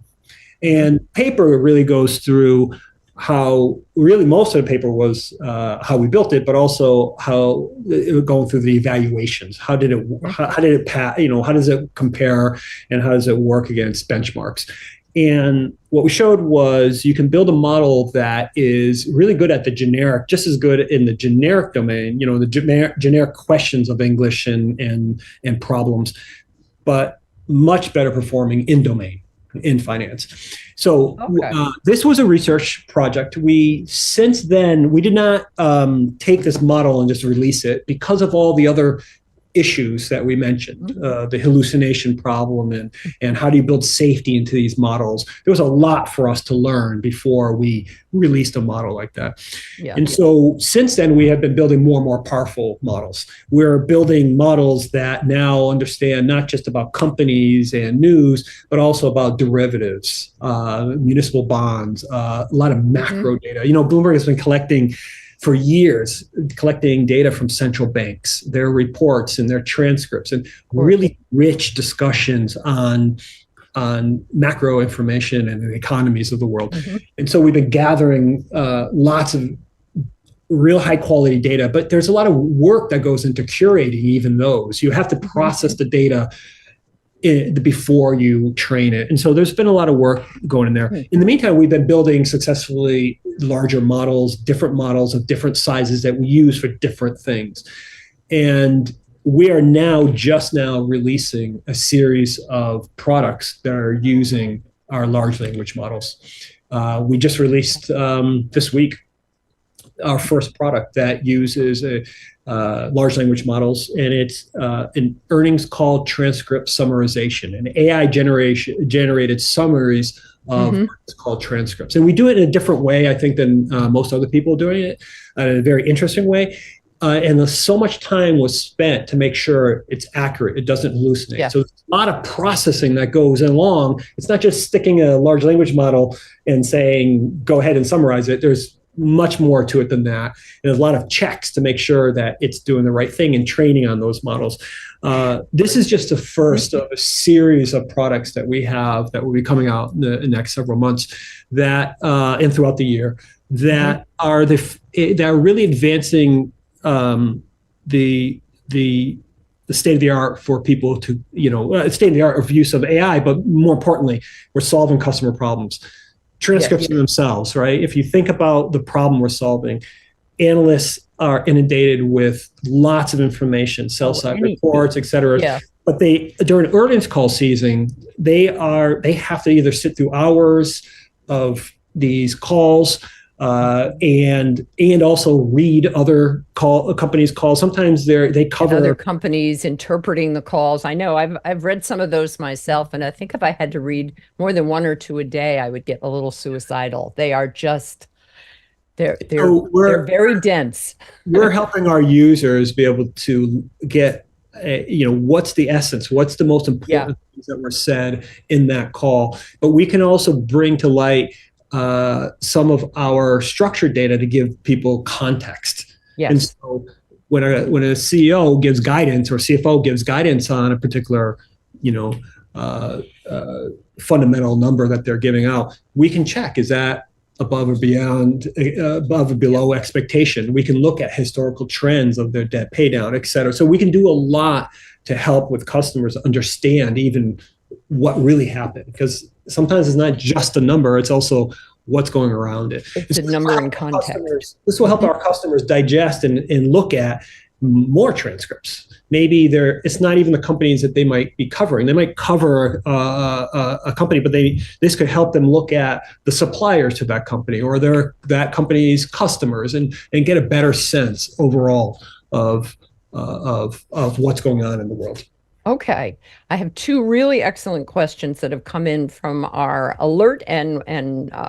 And paper really goes through how really most of the paper was how we built it, but also how it was going through the evaluations. How did it pass? How does it compare, and how does it work against benchmarks? And what we showed was you can build a model that is really good at the generic, just as good in the generic domain, the generic questions of English and problems, but much better performing in domain, in finance. So this was a research project. Since then, we did not take this model and just release it because of all the other issues that we mentioned, the hallucination problem and how do you build safety into these models. There was a lot for us to learn before we released a model like that. And so since then, we have been building more and more powerful models. We're building models that now understand not just about companies and news, but also about derivatives, municipal bonds, a lot of macro data. Bloomberg has been collecting for years, collecting data from central banks, their reports and their transcripts, and really rich discussions on macro information and the economies of the world. And so we've been gathering lots of real high quality data, but there's a lot of work that goes into curating even those. You have to process the data before you train it. And so there's been a lot of work going in there. In the meantime, we've been building successfully larger models, different models of different sizes that we use for different things. And we are just now releasing a series of products that are using our large language models. We just released this week our first product that uses large language models, and it's an earnings call transcript summarization, an AI generated summaries of earnings call transcripts. And we do it in a different way, I think, than most other people doing it, in a very interesting way. And so much time was spent to make sure it's accurate, it doesn't hallucinate. So there's a lot of processing that goes along. It's not just sticking a large language model and saying, go ahead and summarize it. There's much more to it than that. And there's a lot of checks to make sure that it's doing the right thing and training on those models. This is just the first of a series of products that we have that will be coming out in the next several months and throughout the year that are really advancing the state of the art for people to, state of the art of use of AI, but more importantly, we're solving customer problems. Transcripts in themselves, right? If you think about the problem we're solving, analysts are inundated with lots of information, sell-side reports, et cetera. But during earnings call season, they have to either sit through hours of these calls and also read other companies' calls. Sometimes they cover other companies interpreting the calls. I know I've read some of those myself, and I think if I had to read more than one or two a day, I would get a little suicidal. They are just they're very dense. We're helping our users be able to get what's the essence, what's the most important things that were said in that call. But we can also bring to light some of our structured data to give people context. And so when a CEO gives guidance or CFO gives guidance on a particular, fundamental number that they're giving out, we can check, is that above or below expectation? We can look at historical trends of their debt pay down, et cetera. So we can do a lot to help with customers understand even what really happened, because sometimes it's not just a number, it's also what's going around it. It's a number in context. This will help our customers digest and look at more transcripts. Maybe it's not even the companies that they might be covering. They might cover a company, but this could help them look at the suppliers to that company or that company's customers and get a better sense overall of what's going on in the world. Okay. I have two really excellent questions that have come in from our alert and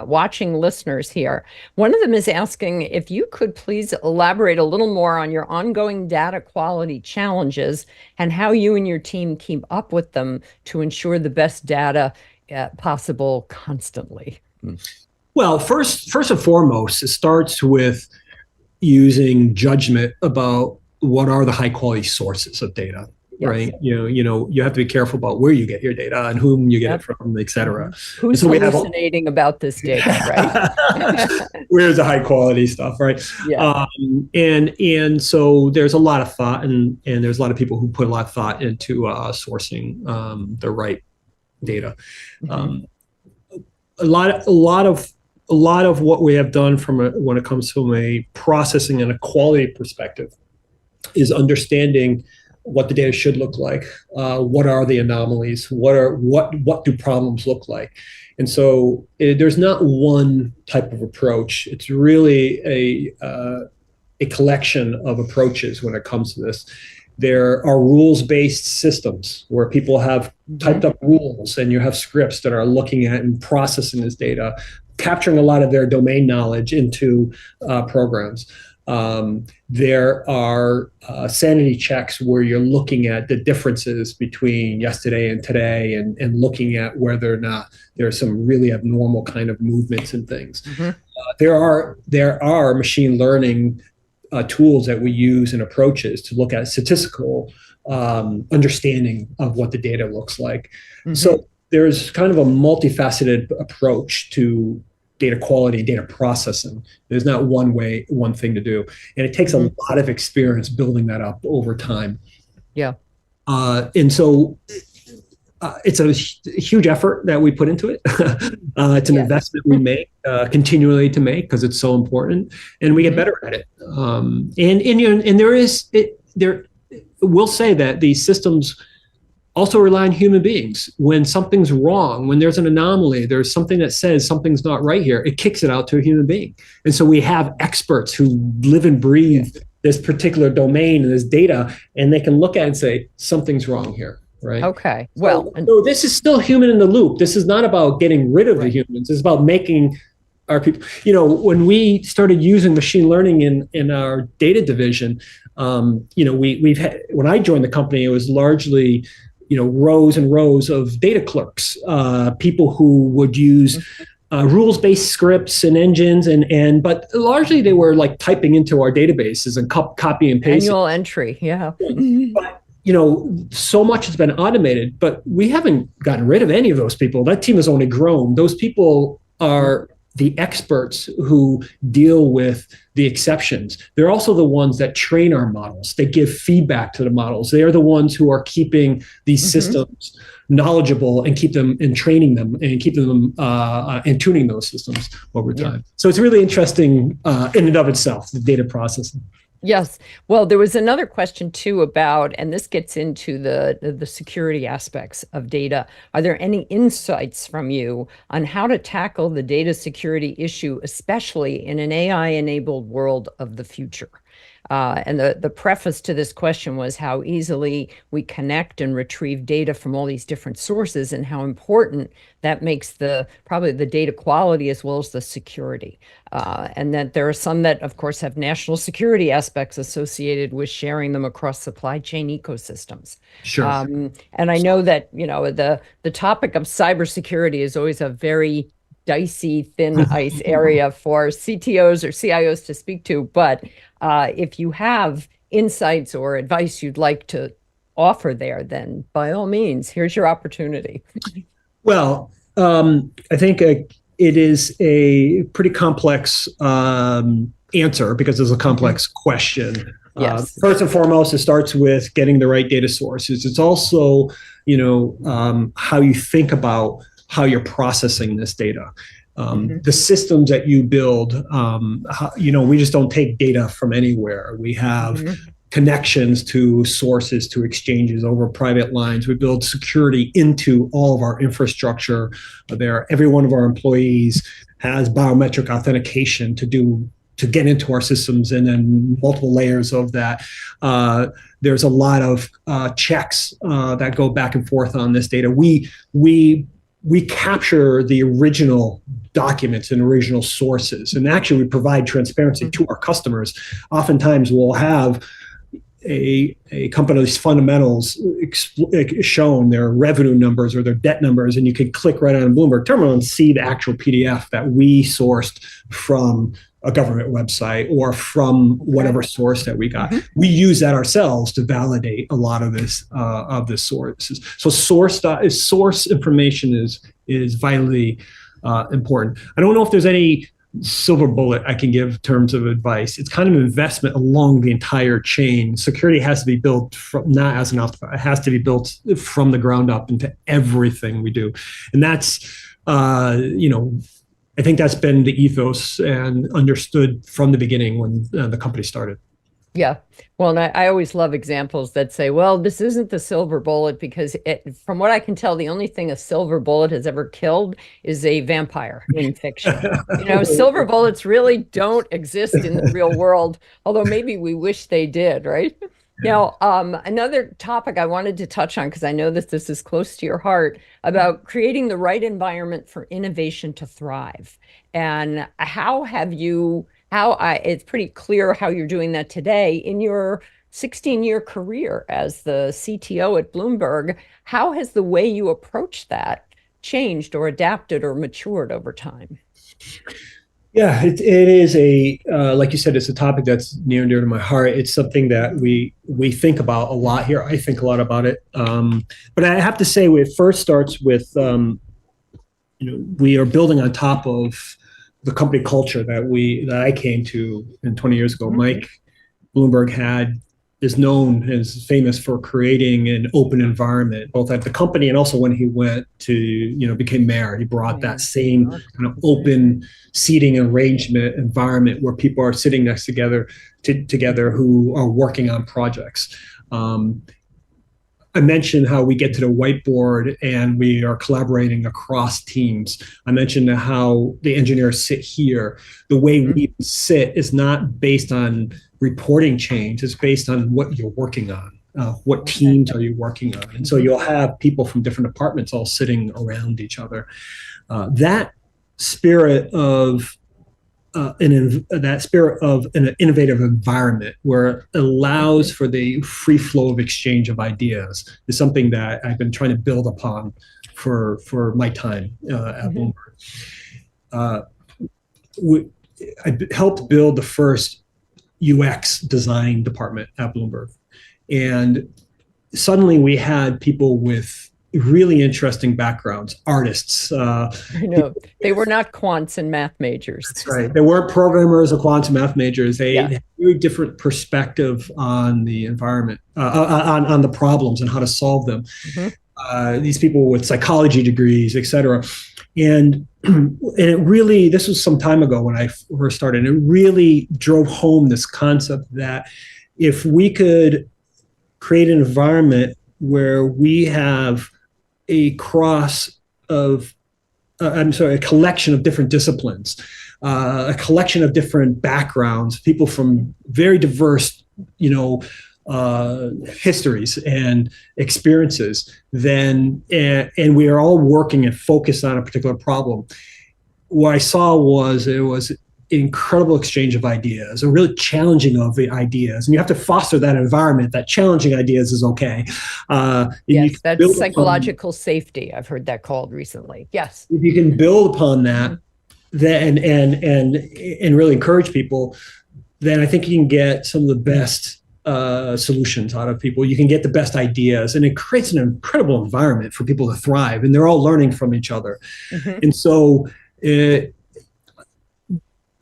watching listeners here. One of them is asking if you could please elaborate a little more on your ongoing data quality challenges and how you and your team keep up with them to ensure the best data possible constantly. Well, first and foremost, it starts with using judgment about what are the high quality sources of data. Yes. Right. You have to be careful about where you get your data and whom you get it from, et cetera. Who's hallucinating about this data, right? Where's the high quality stuff, right? Yeah. And so there's a lot of thought and there's a lot of people who put a lot of thought into sourcing the right data. Mm-hmm. A lot of what we have done when it comes from a processing and a quality perspective is understanding what the data should look like, what are the anomalies, what do problems look like, and so there's not one type of approach. It's really a collection of approaches when it comes to this. There are rules-based systems where people have typed up rules, and you have scripts that are looking at and processing this data, capturing a lot of their domain knowledge into programs. There are sanity checks where you're looking at the differences between yesterday and today and looking at whether or not there are some really abnormal kind of movements and things. Mm-hmm. There are machine learning tools that we use and approaches to look at statistical understanding of what the data looks like. Mm-hmm. So there's kind of a multifaceted approach to data quality, data processing. There's not one thing to do. And it takes a lot of experience building that up over time. Yeah. And so it's a huge effort that we put into it. It's an investment we make continually to make because it's so important, and we get better at it. We'll say that these systems also rely on human beings. When something's wrong, when there's an anomaly, there's something that says something's not right here, it kicks it out to a human being. And so we have experts who live and breathe this particular domain and this data, and they can look at it and say, something's wrong here, right? Okay, well. So this is still human in the loop. This is not about getting rid of the humans. It's about making our people, when we started using machine learning in our data division, we've had, when I joined the company, it was largely rows and rows of data clerks, people who would use rules-based scripts and engines, but largely they were like typing into our databases and copy and paste. Manual entry, yeah. But, so much has been automated, but we haven't gotten rid of any of those people. That team has only grown. Those people are the experts who deal with the exceptions. They're also the ones that train our models. They give feedback to the models. They are the ones who are keeping these systems knowledgeable and keep them and training them and keep them and tuning those systems over time. So it's really interesting in and of itself, the data processing. Yes. Well, there was another question too about, and this gets into the security aspects of data. Are there any insights from you on how to tackle the data security issue, especially in an AI-enabled world of the future? And the preface to this question was how easily we connect and retrieve data from all these different sources and how important that makes probably the data quality as well as the security. And that there are some that, of course, have national security aspects associated with sharing them across supply chain ecosystems. Sure. And I know that, the topic of cybersecurity is always a very dicey, thin ice area for CTOs or CIOs to speak to. But if you have insights or advice you'd like to offer there, then by all means, here's your opportunity. Well, I think it is a pretty complex answer because it's a complex question. Yes. First and foremost, it starts with getting the right data sources. It's also, how you think about how you're processing this data. The systems that you build, we just don't take data from anywhere. We have connections to sources, to exchanges over private lines. We build security into all of our infrastructure there. Every one of our employees has biometric authentication to get into our systems, and then multiple layers of that. There's a lot of checks that go back and forth on this data. We capture the original documents and original sources, and actually we provide transparency to our customers. Oftentimes we'll have a company's fundamentals shown, their revenue numbers or their debt numbers, and you can click right on a Bloomberg terminal and see the actual PDF that we sourced from a government website or from whatever source that we got. We use that ourselves to validate a lot of this sources. So source information is vitally important. I don't know if there's any silver bullet I can give in terms of advice. It's kind of an investment along the entire chain. Security has to be built not as an afterthought. It has to be built from the ground up into everything we do. And that's, I think that's been the ethos and understood from the beginning when the company started. Yeah. Well, and I always love examples that say, well, this isn't the silver bullet because from what I can tell, the only thing a silver bullet has ever killed is a vampire in fiction. Silver bullets really don't exist in the real world, although maybe we wish they did, right? Now, another topic I wanted to touch on, because I know that this is close to your heart, about creating the right environment for innovation to thrive. And it's pretty clear how you're doing that today in your 16-year career as the CTO at Bloomberg. How has the way you approach that changed or adapted or matured over time? Yeah, it is like you said, it's a topic that's near and dear to my heart. It's something that we think about a lot here. I think a lot about it. But I have to say, it first starts with, we are building on top of the company culture that I came to 20 years ago. Mike Bloomberg is famous for creating an open environment, both at the company and also when he went to, became mayor. He brought that same kind of open seating arrangement environment where people are sitting next together who are working on projects. I mentioned how we get to the whiteboard and we are collaborating across teams. I mentioned how the engineers sit here. The way we sit is not based on reporting change. It's based on what you're working on. What teams are you working on? And so you'll have people from different departments all sitting around each other. That spirit of an innovative environment where it allows for the free flow of exchange of ideas is something that I've been trying to build upon for my time at Bloomberg. I helped build the first UX design department at Bloomberg, and suddenly we had people with really interesting backgrounds, artists. I know. They were not quants and math majors. That's right. They weren't programmers or quants and math majors. They had a very different perspective on the environment, on the problems and how to solve them. These people with psychology degrees, et cetera. And it really, this was some time ago when I first started, and it really drove home this concept that if we could create an environment where we have a collection of different disciplines, a collection of different backgrounds, people from very diverse, histories and experiences, and we are all working and focused on a particular problem. What I saw was incredible exchange of ideas, a really challenging of the ideas, and you have to foster that environment. That challenging ideas is okay. Yes, that's psychological safety. I've heard that called recently. Yes, if you can build upon that, then and really encourage people, then I think you can get some of the best solutions out of people. You can get the best ideas, and it creates an incredible environment for people to thrive, and they're all learning from each other. And so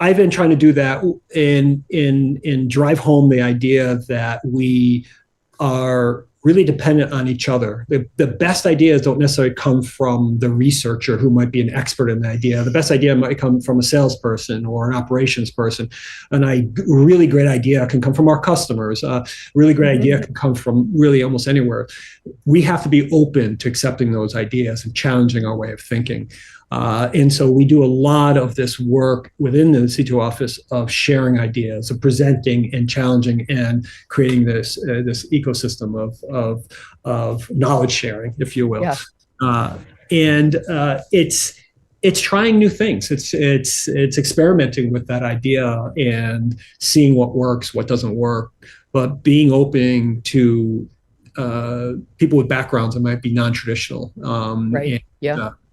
I've been trying to do that and drive home the idea that we are really dependent on each other. The best ideas don't necessarily come from the researcher who might be an expert in the idea. The best idea might come from a salesperson or an operations person. A really great idea can come from our customers. A really great idea can come from really almost anywhere. We have to be open to accepting those ideas and challenging our way of thinking. And so we do a lot of this work within the CTO office of sharing ideas, of presenting and challenging and creating this ecosystem of knowledge sharing, if you will. Yeah. It's trying new things. It's experimenting with that idea and seeing what works, what doesn't work, but being open to people with backgrounds that might be non-traditional. Right.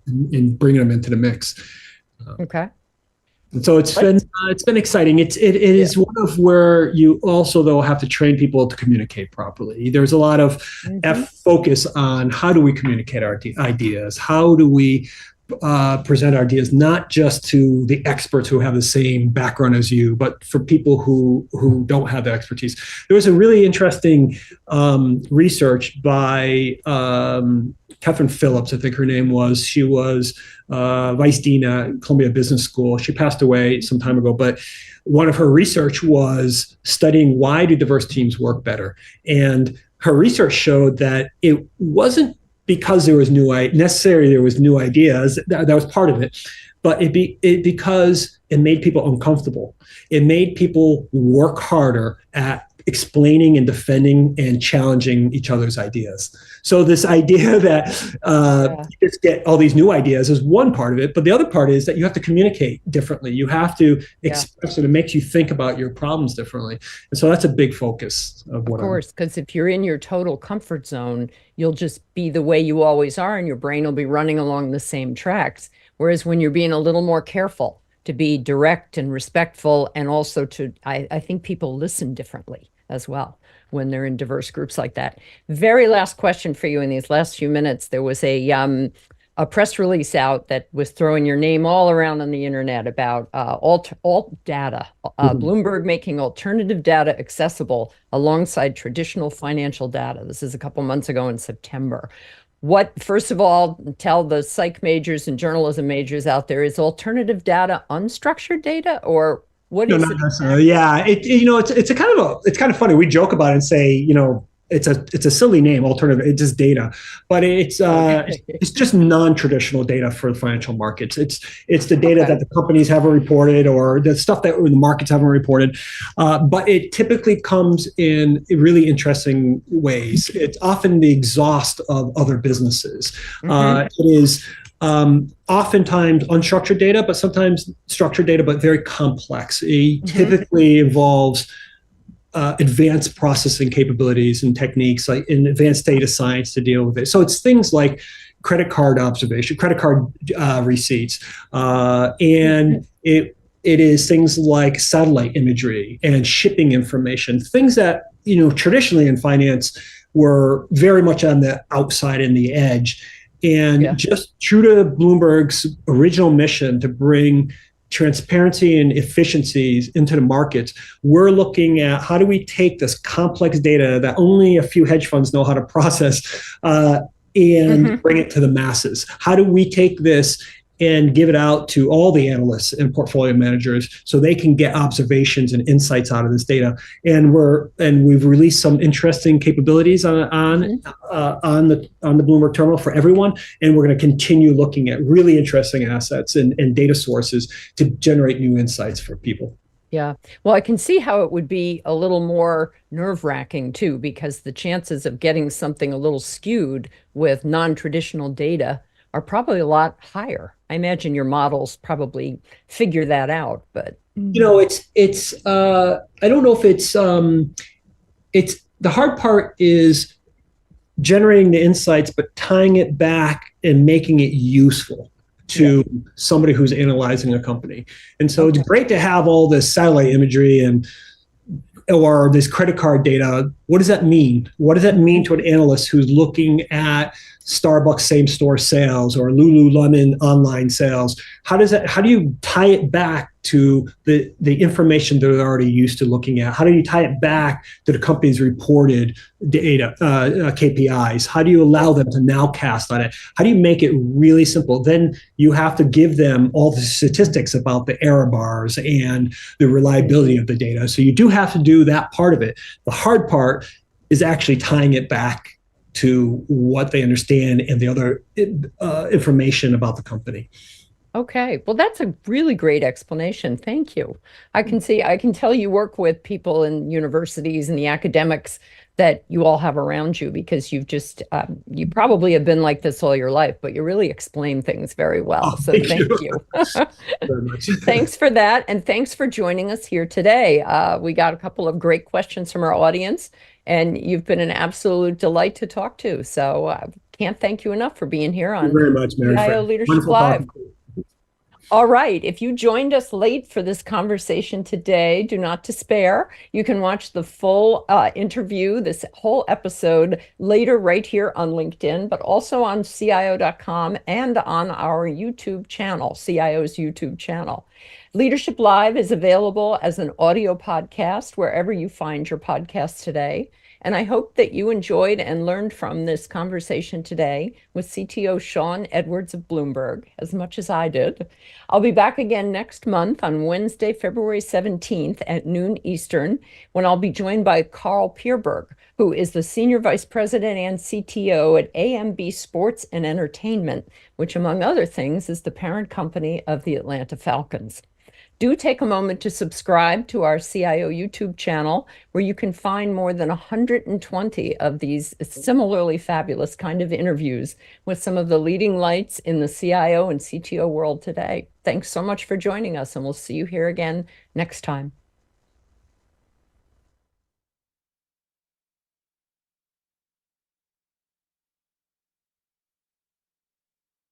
And bringing them into the mix. Okay. And so it's been exciting. It is one of where you also though have to train people to communicate properly. There's a lot of focus on how do we communicate our ideas? How do we present our ideas not just to the experts who have the same background as you, but for people who don't have the expertise. There was a really interesting research by Catherine Phillips, I think her name was. She was vice dean at Columbia Business School. She passed away some time ago, but one of her research was studying why do diverse teams work better. And her research showed that it wasn't because there was new ideas. That was part of it, but because it made people uncomfortable. It made people work harder at explaining and defending and challenging each other's ideas. So this idea that you just get all these new ideas is one part of it, but the other part is that you have to communicate differently. You have to express it. It makes you think about your problems differently. And so that's a big focus of what. Of course, because if you're in your total comfort zone, you'll just be the way you always are and your brain will be running along the same tracks. Whereas when you're being a little more careful to be direct and respectful, and also I think people listen differently as well when they're in diverse groups like that. Very last question for you in these last few minutes. There was a press release out that was throwing your name all around on the internet about alt data, Bloomberg making alternative data accessible alongside traditional financial data. This is a couple months ago in September. First of all, tell the psych majors and journalism majors out there, is alternative data unstructured data, or what is it? Yeah, it's kind of funny. We joke about it and say, it's a silly name, alternative. It's just data, but it's just non-traditional data for the financial markets. It's the data that the companies haven't reported, or the stuff that the markets haven't reported. But it typically comes in really interesting ways. It's often the exhaust of other businesses. It is oftentimes unstructured data, but sometimes structured data, but very complex. It typically involves advanced processing capabilities and techniques, like in advanced data science to deal with it. So it's things like credit card observation, credit card receipts, and it is things like satellite imagery and shipping information, things that traditionally in finance were very much on the outside and the edge. And just true to Bloomberg's original mission to bring transparency and efficiencies into the markets, we're looking at how do we take this complex data that only a few hedge funds know how to process and bring it to the masses? How do we take this and give it out to all the analysts and portfolio managers so they can get observations and insights out of this data? And we've released some interesting capabilities on the Bloomberg terminal for everyone. And we're going to continue looking at really interesting assets and data sources to generate new insights for people. Yeah. Well, I can see how it would be a little more nerve-wracking too, because the chances of getting something a little skewed with non-traditional data are probably a lot higher. I imagine your models probably figure that out, but it's I don't know if it's the hard part is generating the insights, but tying it back and making it useful to somebody who's analyzing a company. And so it's great to have all this satellite imagery or this credit card data. What does that mean? What does that mean to an analyst who's looking at Starbucks same store sales or Lululemon online sales? How do you tie it back to the information that they're already used to looking at? How do you tie it back to the company's reported data, KPIs? How do you allow them to now cast on it? How do you make it really simple? Then you have to give them all the statistics about the error bars and the reliability of the data. So you do have to do that part of it. The hard part is actually tying it back to what they understand and the other information about the company. Okay, well, that's a really great explanation. Thank you. I can tell you work with people in universities and the academics that you all have around you, because you probably have been like this all your life, but you really explain things very well. Oh, So thank thank you. you. Very much. Thanks for that. And thanks for joining us here today. We got a couple of great questions from our audience, and you've been an absolute delight to talk to. So I can't thank you enough for being here on Thank you very much, CIO Maryfran. Leadership Wonderful Live. talking. All right. If you joined us late for this conversation today, do not despair. You can watch the full interview, this whole episode, later right here on LinkedIn, but also on CIO.com and on our YouTube channel, CIO's YouTube channel. Leadership Live is available as an audio podcast wherever you find your podcasts today. And I hope that you enjoyed and learned from this conversation today with CTO Shawn Edwards of Bloomberg as much as I did. I'll be back again next month on Wednesday, February 17th at noon Eastern, when I'll be joined by Carl Pierberg, who is the Senior Vice President and CTO at AMB Sports and Entertainment, which, among other things, is the parent company of the Atlanta Falcons. Do take a moment to subscribe to our CIO YouTube channel, where you can find more than 120 of these similarly fabulous kind of interviews with some of the leading lights in the CIO and CTO world today. Thanks so much for joining us, and we'll see you here again next time.